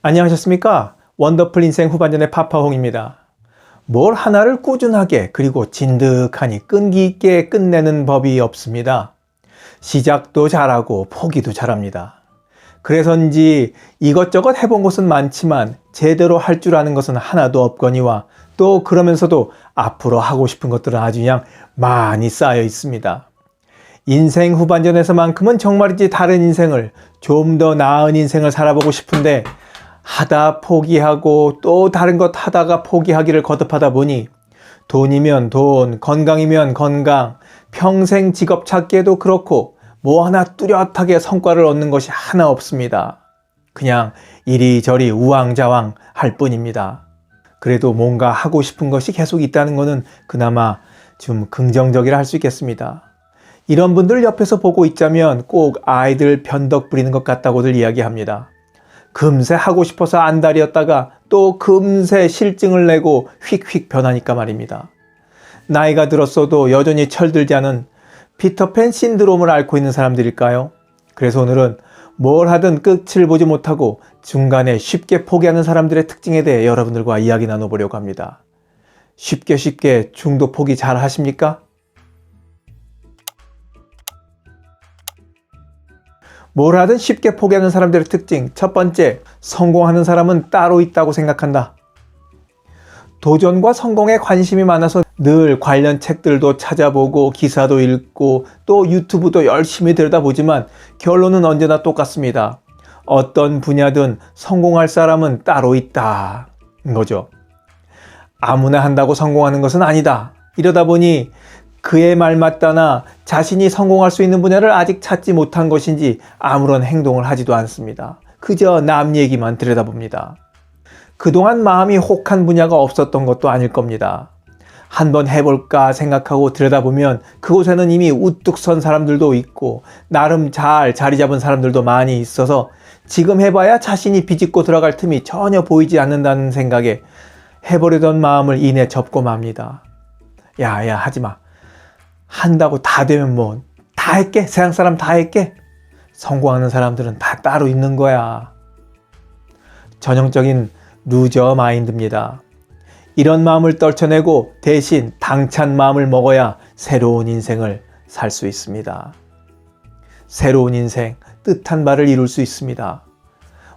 안녕하셨습니까? 원더풀 인생 후반전의 파파홍입니다. 뭘 하나를 꾸준하게 그리고 진득하니 끈기 있게 끝내는 법이 없습니다. 시작도 잘하고 포기도 잘합니다. 그래서인지 이것저것 해본 것은 많지만 제대로 할 줄 아는 것은 하나도 없거니와 또 그러면서도 앞으로 하고 싶은 것들은 아주 그냥 많이 쌓여 있습니다. 인생 후반전에서만큼은 정말이지 다른 인생을, 좀 더 나은 인생을 살아보고 싶은데 하다 포기하고 또 다른 것 하다가 포기하기를 거듭하다 보니 돈이면 돈, 건강이면 건강, 평생 직업 찾기에도 그렇고 뭐 하나 뚜렷하게 성과를 얻는 것이 하나 없습니다. 그냥 이리저리 우왕좌왕 할 뿐입니다. 그래도 뭔가 하고 싶은 것이 계속 있다는 것은 그나마 좀 긍정적이라 할 수 있겠습니다. 이런 분들 옆에서 보고 있자면 꼭 아이들 변덕 부리는 것 같다고들 이야기합니다. 금세 하고 싶어서 안달이었다가 또 금세 실증을 내고 휙휙 변하니까 말입니다. 나이가 들었어도 여전히 철들지 않은 피터팬 신드롬을 앓고 있는 사람들일까요? 그래서 오늘은 뭘 하든 끝을 보지 못하고 중간에 쉽게 포기하는 사람들의 특징에 대해 여러분들과 이야기 나눠보려고 합니다. 쉽게 중도 포기 잘 하십니까? 뭘 하든 쉽게 포기하는 사람들의 특징. 첫 번째, 성공하는 사람은 따로 있다고 생각한다. 도전과 성공에 관심이 많아서 늘 관련 책들도 찾아보고 기사도 읽고 또 유튜브도 열심히 들여다보지만 결론은 언제나 똑같습니다. 어떤 분야든 성공할 사람은 따로 있다. 인 거죠. 아무나 한다고 성공하는 것은 아니다. 이러다 보니 그의 말 맞다나 자신이 성공할 수 있는 분야를 아직 찾지 못한 것인지 아무런 행동을 하지도 않습니다. 그저 남 얘기만 들여다봅니다. 그동안 마음이 혹한 분야가 없었던 것도 아닐 겁니다. 한번 해볼까 생각하고 들여다보면 그곳에는 이미 우뚝 선 사람들도 있고 나름 잘 자리 잡은 사람들도 많이 있어서 지금 해봐야 자신이 비집고 들어갈 틈이 전혀 보이지 않는다는 생각에 해보려던 마음을 이내 접고 맙니다. 야 하지마. 한다고 다 되면 뭐 다 할게. 세상 사람 다 할게. 성공하는 사람들은 다 따로 있는 거야. 전형적인 루저 마인드입니다. 이런 마음을 떨쳐내고 대신 당찬 마음을 먹어야 새로운 인생을 살 수 있습니다. 새로운 인생, 뜻한 바를 이룰 수 있습니다.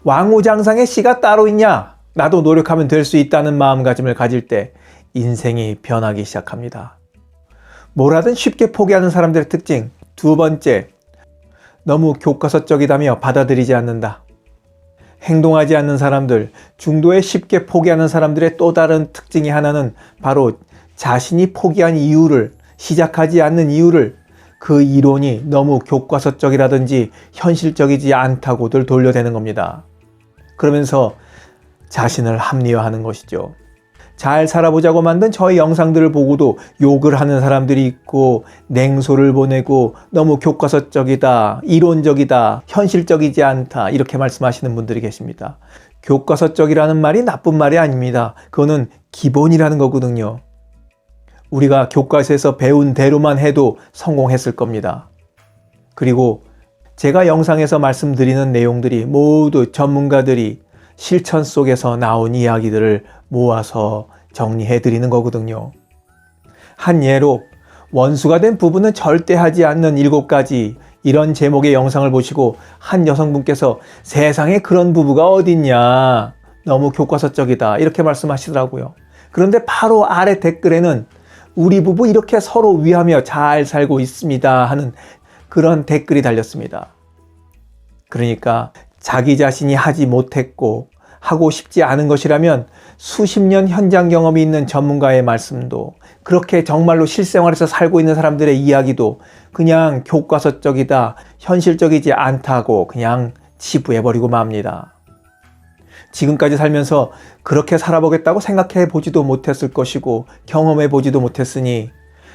왕우장상의 씨가 따로 있냐? 나도 노력하면 될 수 있다는 마음가짐을 가질 때 인생이 변하기 시작합니다. 뭘 하든 쉽게 포기하는 사람들의 특징. 두 번째, 너무 교과서적이다며 받아들이지 않는다. 행동하지 않는 사람들, 중도에 쉽게 포기하는 사람들의 또 다른 특징이 하나는 바로 자신이 포기한 이유를, 시작하지 않는 이유를 그 이론이 너무 교과서적이라든지 현실적이지 않다고들 돌려대는 겁니다. 그러면서 자신을 합리화하는 것이죠. 잘 살아보자고 만든 저의 영상들을 보고도 욕을 하는 사람들이 있고 냉소를 보내고 너무 교과서적이다, 이론적이다, 현실적이지 않다 이렇게 말씀하시는 분들이 계십니다. 교과서적이라는 말이 나쁜 말이 아닙니다. 그거는 기본이라는 거거든요. 우리가 교과서에서 배운 대로만 해도 성공했을 겁니다. 그리고 제가 영상에서 말씀드리는 내용들이 모두 전문가들이 실천 속에서 나온 이야기들을 모아서 정리해 드리는 거거든요. 한 예로 원수가 된 부부는 절대 하지 않는 7가지 이런 제목의 영상을 보시고 한 여성분께서 세상에 그런 부부가 어딨냐, 너무 교과서적이다 이렇게 말씀하시더라고요. 그런데 바로 아래 댓글에는 우리 부부 이렇게 서로 위하며 잘 살고 있습니다 하는 그런 댓글이 달렸습니다. 그러니까 자기 자신이 하지 못했고 하고 싶지 않은 것이라면 수십 년 현장 경험이 있는 전문가의 말씀도, 그렇게 정말로 실생활에서 살고 있는 사람들의 이야기도 그냥 교과서적이다, 현실적이지 않다고 그냥 치부해버리고 맙니다. 지금까지 살면서 그렇게 살아보겠다고 생각해 보지도 못했을 것이고 경험해 보지도 못했으니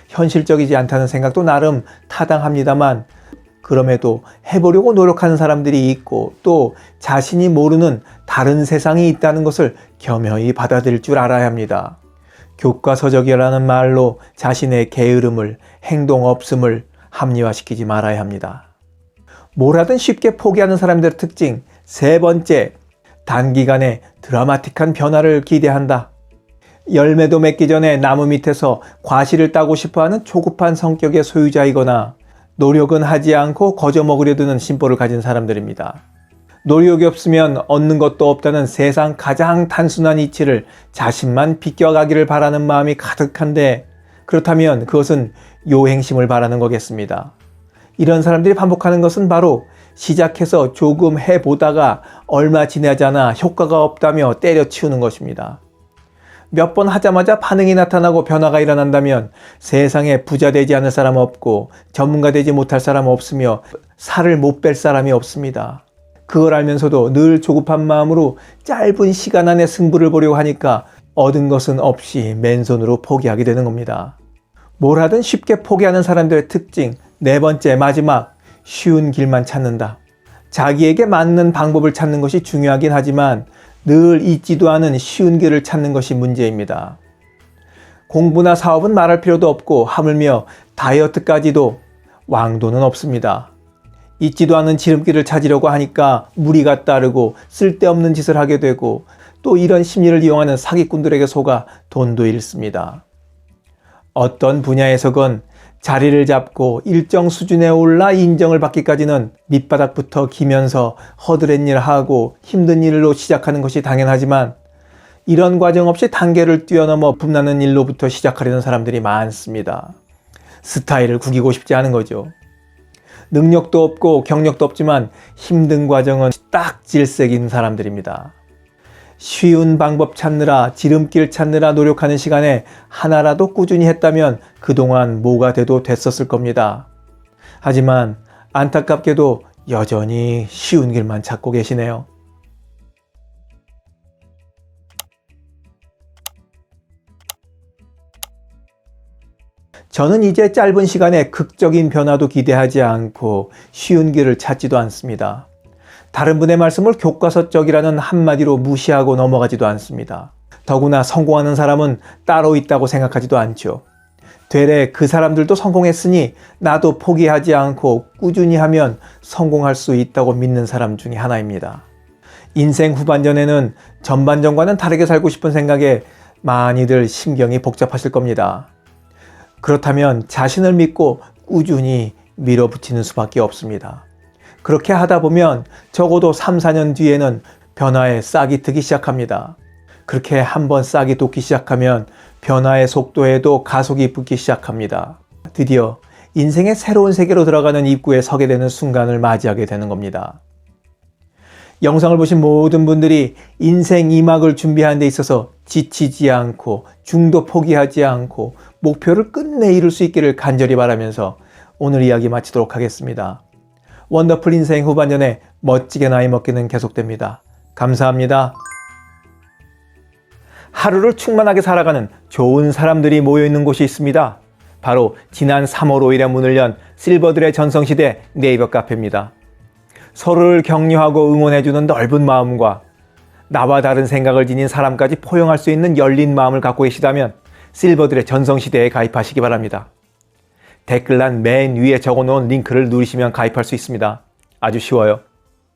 현실적이지 않다는 생각도 나름 타당합니다만, 그럼에도 해보려고 노력하는 사람들이 있고 또 자신이 모르는 다른 세상이 있다는 것을 겸허히 받아들일 줄 알아야 합니다. 교과서적이라는 말로 자신의 게으름을, 행동 없음을 합리화시키지 말아야 합니다. 뭘 하든 쉽게 포기하는 사람들의 특징. 세 번째, 단기간에 드라마틱한 변화를 기대한다. 열매도 맺기 전에 나무 밑에서 과실을 따고 싶어하는 초급한 성격의 소유자이거나 노력은 하지 않고 거저 먹으려 드는 심보를 가진 사람들입니다. 노력이 없으면 얻는 것도 없다는 세상 가장 단순한 이치를 자신만 비껴가기를 바라는 마음이 가득한데, 그렇다면 그것은 요행심을 바라는 거겠습니다. 이런 사람들이 반복하는 것은 바로 시작해서 조금 해보다가 얼마 지나지 않아 효과가 없다며 때려치우는 것입니다. 몇 번 하자마자 반응이 나타나고 변화가 일어난다면 세상에 부자 되지 않을 사람 없고 전문가 되지 못할 사람 없으며 살을 못 뺄 사람이 없습니다. 그걸 알면서도 늘 조급한 마음으로 짧은 시간 안에 승부를 보려고 하니까 얻은 것은 없이 맨손으로 포기하게 되는 겁니다. 뭘 하든 쉽게 포기하는 사람들의 특징, 네 번째, 마지막, 쉬운 길만 찾는다. 자기에게 맞는 방법을 찾는 것이 중요하긴 하지만 늘 잊지도 않은 쉬운 길을 찾는 것이 문제입니다. 공부나 사업은 말할 필요도 없고 하물며 다이어트까지도 왕도는 없습니다. 잊지도 않은 지름길을 찾으려고 하니까 무리가 따르고 쓸데없는 짓을 하게 되고 또 이런 심리를 이용하는 사기꾼들에게 속아 돈도 잃습니다. 어떤 분야에서건 자리를 잡고 일정 수준에 올라 인정을 받기까지는 밑바닥부터 기면서 허드렛 일을 하고 힘든 일로 시작하는 것이 당연하지만 이런 과정 없이 단계를 뛰어넘어 붐나는 일로부터 시작하려는 사람들이 많습니다. 스타일을 구기고 싶지 않은 거죠. 능력도 없고 경력도 없지만 힘든 과정은 딱 질색인 사람들입니다. 쉬운 방법 찾느라 지름길 찾느라 노력하는 시간에 하나라도 꾸준히 했다면 그동안 뭐가 돼도 됐었을 겁니다. 하지만 안타깝게도 여전히 쉬운 길만 찾고 계시네요. 저는 이제 짧은 시간에 극적인 변화도 기대하지 않고 쉬운 길을 찾지도 않습니다. 다른 분의 말씀을 교과서적이라는 한마디로 무시하고 넘어가지도 않습니다. 더구나 성공하는 사람은 따로 있다고 생각하지도 않죠. 되레 그 사람들도 성공했으니 나도 포기하지 않고 꾸준히 하면 성공할 수 있다고 믿는 사람 중에 하나입니다. 인생 후반전에는 전반전과는 다르게 살고 싶은 생각에 많이들 심경이 복잡하실 겁니다. 그렇다면 자신을 믿고 꾸준히 밀어붙이는 수밖에 없습니다. 그렇게 하다 보면 적어도 3, 4년 뒤에는 변화에 싹이 트기 시작합니다. 그렇게 한번 싹이 돋기 시작하면 변화의 속도에도 가속이 붙기 시작합니다. 드디어 인생의 새로운 세계로 들어가는 입구에 서게 되는 순간을 맞이하게 되는 겁니다. 영상을 보신 모든 분들이 인생 2막을 준비하는 데 있어서 지치지 않고 중도 포기하지 않고 목표를 끝내 이룰 수 있기를 간절히 바라면서 오늘 이야기 마치도록 하겠습니다. 원더풀 인생 후반전에 멋지게 나이 먹기는 계속됩니다. 감사합니다. 하루를 충만하게 살아가는 좋은 사람들이 모여있는 곳이 있습니다. 바로 지난 3월 5일에 문을 연 실버들의 전성시대 네이버 카페입니다. 서로를 격려하고 응원해주는 넓은 마음과 나와 다른 생각을 지닌 사람까지 포용할 수 있는 열린 마음을 갖고 계시다면 실버들의 전성시대에 가입하시기 바랍니다. 댓글란 맨 위에 적어놓은 링크를 누르시면 가입할 수 있습니다. 아주 쉬워요.